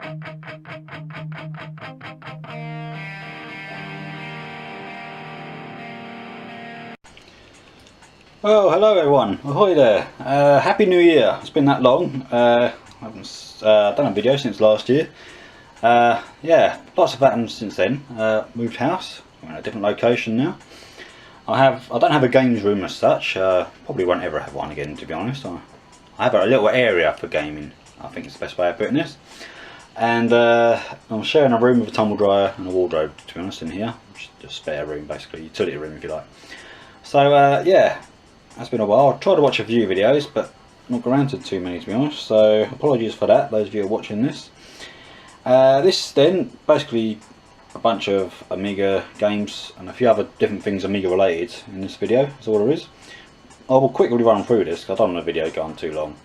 Well, hello everyone, ahoy there, happy new year. It's been that long. I haven't done a video since last year. Yeah, lots have happened since then. Moved house, we're in a different location now. I don't have a games room as such, probably won't ever have one again, to be honest. I have a little area for gaming, I think is the best way of putting this. And I'm sharing a room with a tumble dryer and a wardrobe, to be honest, in here. Just a spare room, basically, utility room if you like. So yeah, it's been a while. I tried to watch a few videos, but not granted too many, to be honest. So apologies for that, those of you who are watching this. This then basically a bunch of Amiga games and a few other different things Amiga related in this video. That's all there is. I will quickly run through this because I don't want the video go on too long.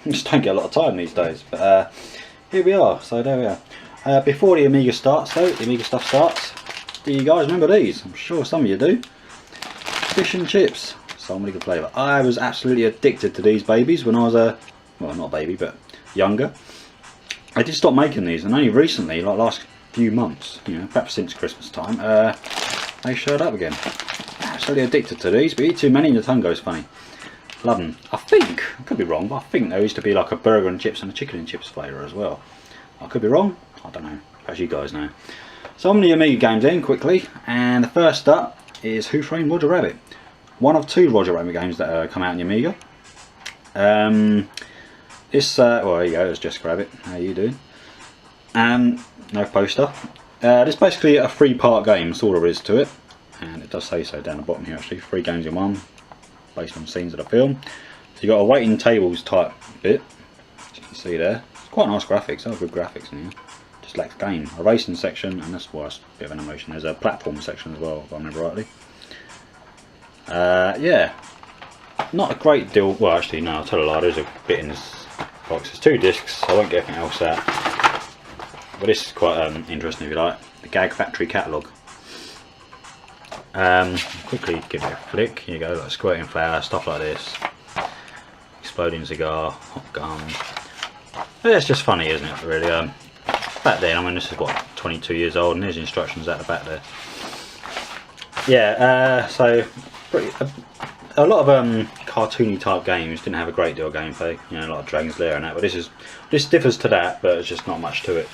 Just don't get a lot of time these days. But here we are. So there we are. Before the Amiga starts, though, the Amiga stuff starts. Do you guys remember these? I'm sure some of you do. Fish and chips, so many good flavour. I was absolutely addicted to these babies when I was well, not a baby, but younger. I did stop making these, and only recently, like last few months, you know, perhaps since Christmas time, they showed up again. Absolutely addicted to these, but eat too many and your tongue goes funny. Love them. I think, I could be wrong, but I think there used to be like a burger and chips and a chicken and chips flavour as well. I could be wrong, I don't know, as you guys know. So on the Amiga games in quickly, and the first up is Who Framed Roger Rabbit. One of two Roger Rabbit games that come out in the Amiga. This, well, there you go, it's Jessica Rabbit. How you doing? No poster. This is basically a 3-part game, that's all there is to it. And it does say so down the bottom here actually, 3 games in one, based on scenes of the film. So you've got a waiting tables type bit, as you can see there. It's quite nice graphics, there are good graphics in here. Just lacks game. A racing section, and that's why it's a bit of animation. There's a platform section as well, if I remember rightly. Yeah, not a great deal. Well, actually, no, I'll tell a lie. There's a bit in this box. There's 2 discs, so I won't get anything else out. But this is quite interesting if you like. The Gag Factory catalogue. Quickly give it a flick. Here you go, like squirting flour, stuff like this. Exploding cigar, hot gum. But it's just funny, isn't it? Really. Back then, I mean, this is what, 22 years old, and there's instructions at the back there. Yeah, so a lot of cartoony type games didn't have a great deal of gameplay, you know, like Dragon's Lair and that. But this differs to that, but it's just not much to it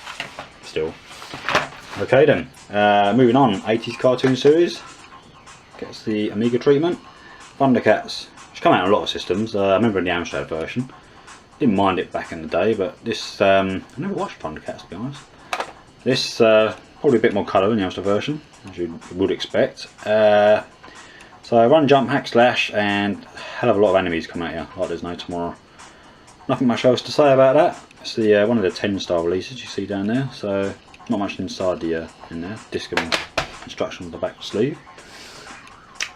still. Okay then, moving on. 80s cartoon series gets the Amiga treatment. Thundercats, which come out on a lot of systems. I remember in the Amstrad version. Didn't mind it back in the day, but this I never watched Thundercats, to be honest. This probably a bit more colour than the Amstrad version, as you would expect. So run, jump, hack, slash, and a hell of a lot of enemies come at you like there's no tomorrow. Nothing much else to say about that. It's the one of the 10-star releases you see down there, so not much inside the in there. Disc and instructions on the back sleeve.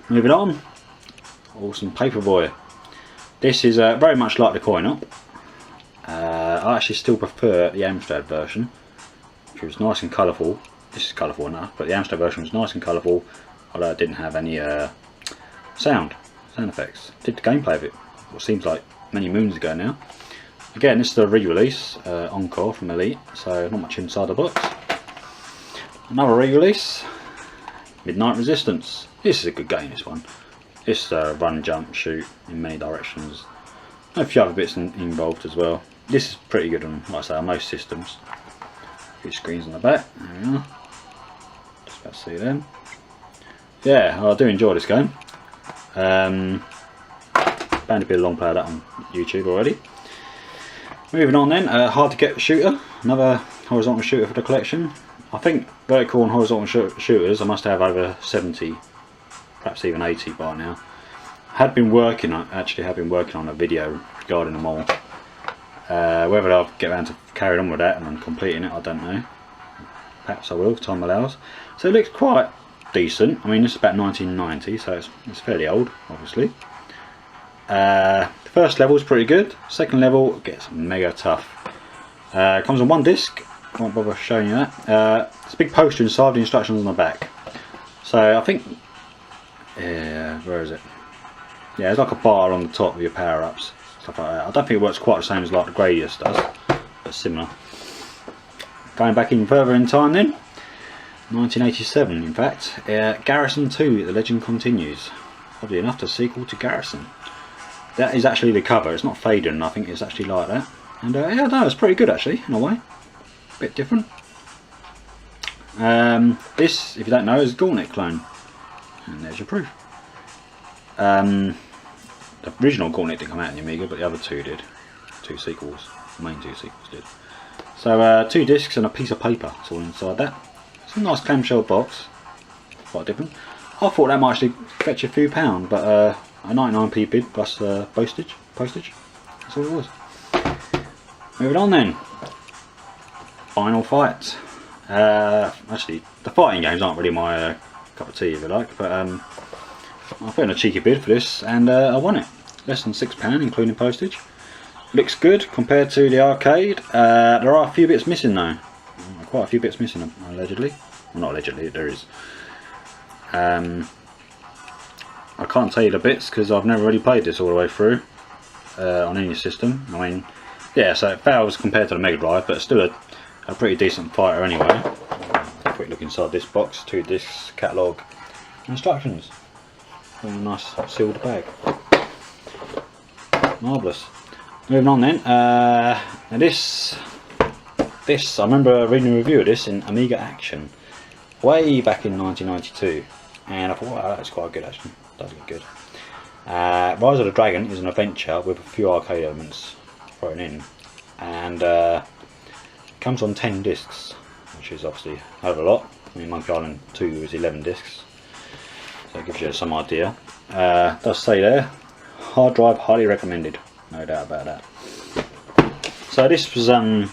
Moving on, awesome Paperboy. This is very much like the coin-op. I actually still prefer the Amstrad version, which was nice and colourful. This is colourful enough, but the Amstrad version was nice and colourful, although it didn't have any sound effects. Did the gameplay of it, what seems like many moons ago now. Again, this is the re-release, Encore from Elite, so not much inside the box. Another re-release, Midnight Resistance. This is a good game, this one. This run, jump, shoot in many directions. A few other bits involved as well. This is pretty good on, like I say, on most systems. A few screens on the back. There we are. Just about to see them. Yeah, I do enjoy this game. Bound to be a long play of that on YouTube already. Moving on then, hard to get shooter. Another horizontal shooter for the collection. I think vertical and horizontal shooters I must have over 70, perhaps even 80 by now. Had been working on a video regarding them all. Whether I'll get around to carrying on with that and completing it, I don't know. Perhaps I will if time allows. So it looks quite decent. I mean, this is about 1990, so it's fairly old, obviously. The first level is pretty good. Second level gets mega tough. Comes on 1 disc. I won't bother showing you that. There's a big poster inside, the instructions on the back. So I think, where is it? Yeah, there's like a bar on the top of your power-ups, stuff like that. I don't think it works quite the same as like the Gradius does, but similar. Going back in further in time then, 1987 in fact, Garrison 2, The Legend Continues. Oddly enough, the sequel to Garrison. That is actually the cover, it's not faded and I think it's actually like that. And yeah, no, it's pretty good actually, in a way. A bit different. This, if you don't know, is a Gauntlet clone. And there's your proof. The original Gauntlet didn't come out in the Amiga, but the other two did. Two sequels, the main two sequels did. So 2 discs and a piece of paper, it's all inside that. It's a nice clamshell box, quite different. I thought that might actually fetch a few £, but a 99p bid plus postage, that's all it was. Moving on then, Final Fight. Actually, the fighting games aren't really my cup of tea, if you like, but I put in a cheeky bid for this and I won it. Less than £6 including postage. Looks good compared to the arcade. There are a few bits missing though. Quite a few bits missing allegedly. Well, not allegedly, there is. I can't tell you the bits because I've never really played this all the way through on any system. I mean, yeah, so it fails compared to the Mega Drive, but it's still a pretty decent fighter anyway. Quick look inside this box, 2 discs, catalogue, instructions. In a nice sealed bag. Marvellous. Moving on then, now this I remember reading a review of this in Amiga Action way back in 1992 and I thought, wow, that's quite good actually, does look good. Rise of the Dragon is an adventure with a few arcade elements thrown in and comes on 10 discs, which is obviously a hell of a lot. I mean, Monkey Island 2 is 11 discs, so it gives you some idea. It does say there, hard drive highly recommended. No doubt about that. So this was it's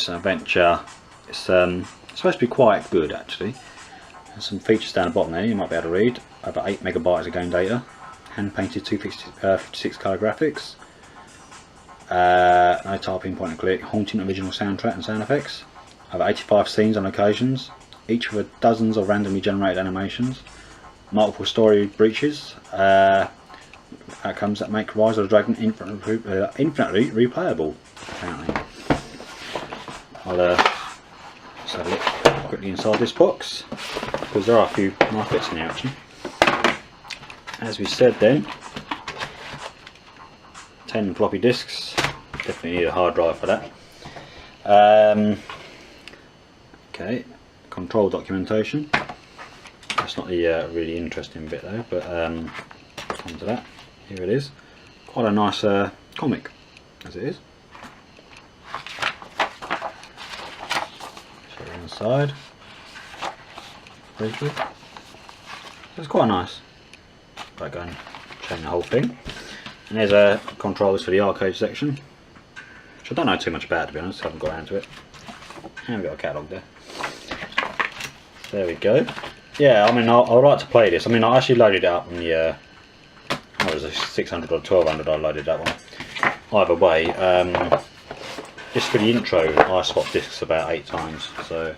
an adventure. It's supposed to be quite good actually. There's some features down the bottom there you might be able to read. About 8 megabytes of game data, hand painted 256 colour graphics, no typing, point and click, haunting original soundtrack and sound effects. Over 85 scenes on occasions, each with dozens of randomly generated animations, multiple story breaches. Outcomes that make Rise of the Dragon infinitely replayable, apparently. I'll just have a look quickly inside this box, because there are a few nice bits in here actually. As we said then, 10 floppy disks, definitely need a hard drive for that. Okay, control documentation. That's not the really interesting bit though, but on to that. Here it is. Quite a nice comic, as it is. Show you inside briefly. It's quite nice. Right, go and change the whole thing. And there's controls for the arcade section, which I don't know too much about to be honest. I haven't got around to it. And we've got a catalogue there. There we go. Yeah, I mean, I would like to play this. I mean, I actually loaded it up on the what was it, 600 or 1200 I loaded that one. Either way, just for the intro I swapped discs about 8 times, so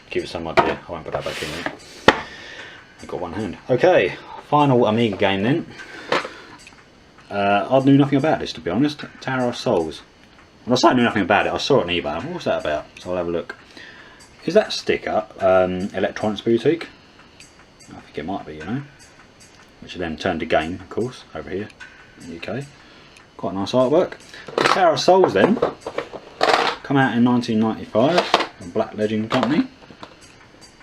give you some idea. I won't put that back in yet. I've got one hand. Okay, final Amiga game then. I knew nothing about this to be honest. Tower of Souls. When I say I knew nothing about it, I saw it on eBay. What was that about? So I'll have a look. Is that sticker Electronics Boutique? I think it might be, you know. Which then turned to game, of course, over here in the UK. Quite nice artwork. The Tower of Souls then, come out in 1995 from Black Legend Company.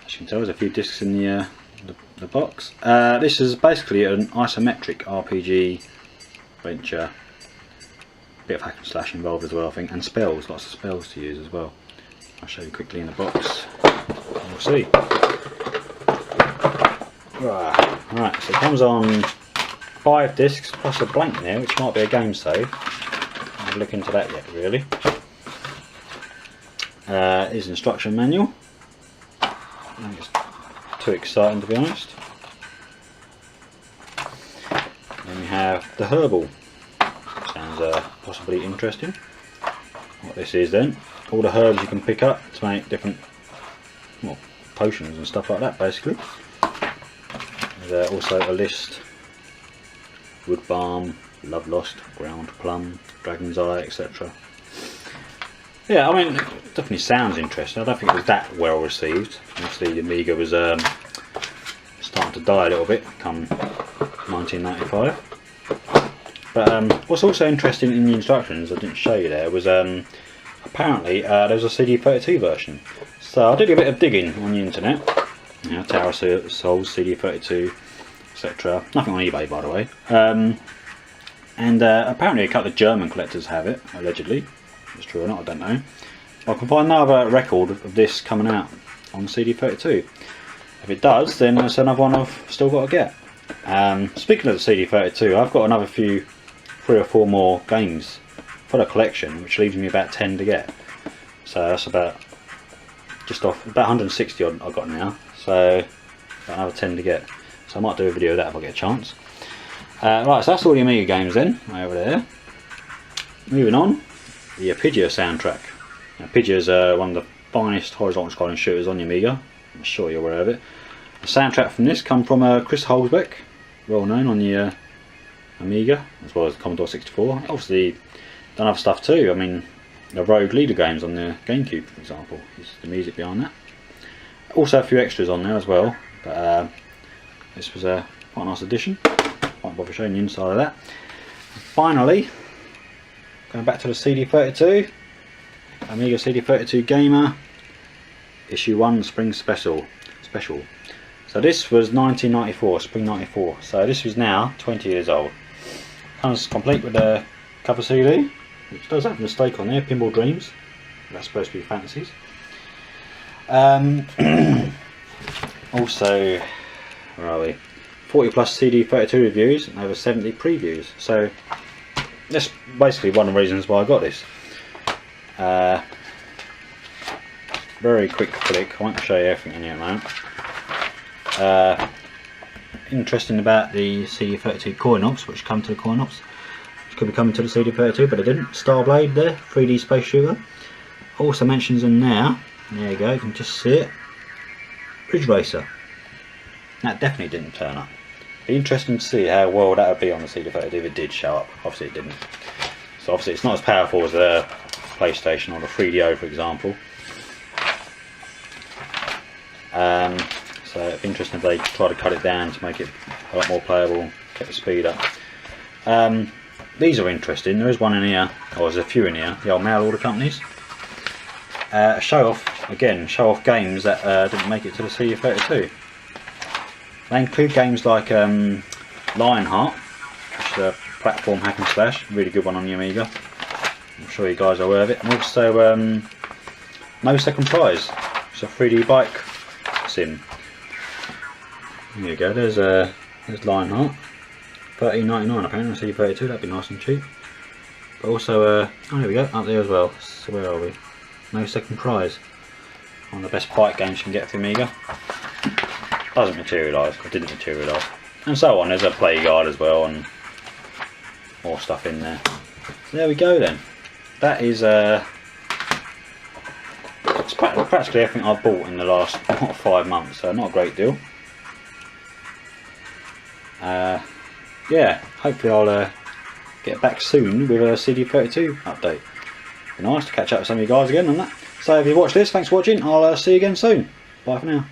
As you can tell, there's a few discs in the box. This is basically an isometric RPG adventure. Bit of hack and slash involved as well, I think, and spells, lots of spells to use as well. I'll show you quickly in the box. We'll see. Right, so it comes on 5 discs plus a blank there, which might be a game save. I haven't looked into that yet, really. Here's an instruction manual. I think it's too exciting to be honest. Then we have the herbal. Sounds possibly interesting. What this is then, all the herbs you can pick up to make different, well, potions and stuff like that basically. There's also a list: wood balm, love lost, ground plum, dragon's eye, etc. Yeah, I mean, it definitely sounds interesting. I don't think it was that well received. Obviously, the Amiga was starting to die a little bit come 1995. But what's also interesting in the instructions, I didn't show you there, was apparently there was a CD32 version. So I did a bit of digging on the internet. You know, Tower of Souls, CD32, etc. Nothing on eBay, by the way. And apparently a couple of German collectors have it, allegedly. If it's true or not, I don't know. I can find no other record of this coming out on CD32. If it does, then that's another one I've still got to get. Speaking of the CD32, I've got another 3 or 4 more games for the collection, which leaves me about 10 to get. So that's about just off about 160 odd I've got now. So another 10 to get. So I might do a video of that if I get a chance. Right, so that's all the Amiga games then, over there. Moving on, the Arpeggio soundtrack. Arpeggio is one of the finest horizontal scrolling shooters on the Amiga. I'm sure you're aware of it. The soundtrack from this come from Chris Holzbeck, well known on the Amiga, as well as the Commodore 64. Obviously done other stuff too. I mean, the Rogue Leader games on the GameCube, for example, is the music behind that. Also a few extras on there as well, but this was a quite nice addition. Won't bother showing the inside of that. And finally, going back to the CD32, Amiga CD32 Gamer, issue 1 Spring Special. So this was 1994, Spring 94. So this was now 20 years old. Comes complete with a cover CD, which does have a mistake on there, Pinball Dreams. That's supposed to be fantasies. Also, where are we? 40 plus CD32 reviews and over 70 previews. So that's basically one of the reasons why I got this. Very quick flick. I won't show you everything in here at the moment. Interesting about the CD32 coin ops, which come to the coin ops, which could be coming to the CD32, but it didn't. Starblade there, 3D space shooter. Also mentions in there. There you go. You can just see it. Ridge Racer. That definitely didn't turn up. Be interesting to see how well that would be on the CD32 if it did show up. Obviously it didn't. So obviously it's not as powerful as the PlayStation or the 3DO, for example. So it'd be interesting if they try to cut it down to make it a lot more playable, get the speed up. These are interesting. There is one in here, or there's a few in here, the old mail order companies. Show off games that didn't make it to the CD32. They include games like Lionheart, which is a platform hack and slash, really good one on the Amiga. I'm sure you guys are aware of it. And also No Second Prize, it's a 3D bike sim. There you go, there's Lionheart. $13.99 apparently on CD32, that'd be nice and cheap. But also, oh there we go, up there as well. So where are we? No Second Prize. One of the best bike games you can get for Amiga. Doesn't materialise, or didn't materialise. And so on, there's a play guide as well and more stuff in there. So there we go then. That is it's practically everything I've bought in the last 5 months, so not a great deal. Yeah, hopefully I'll get back soon with a CD32 update. Be nice to catch up with some of you guys again on that. So if you watched this, thanks for watching. I'll see you again soon. Bye for now.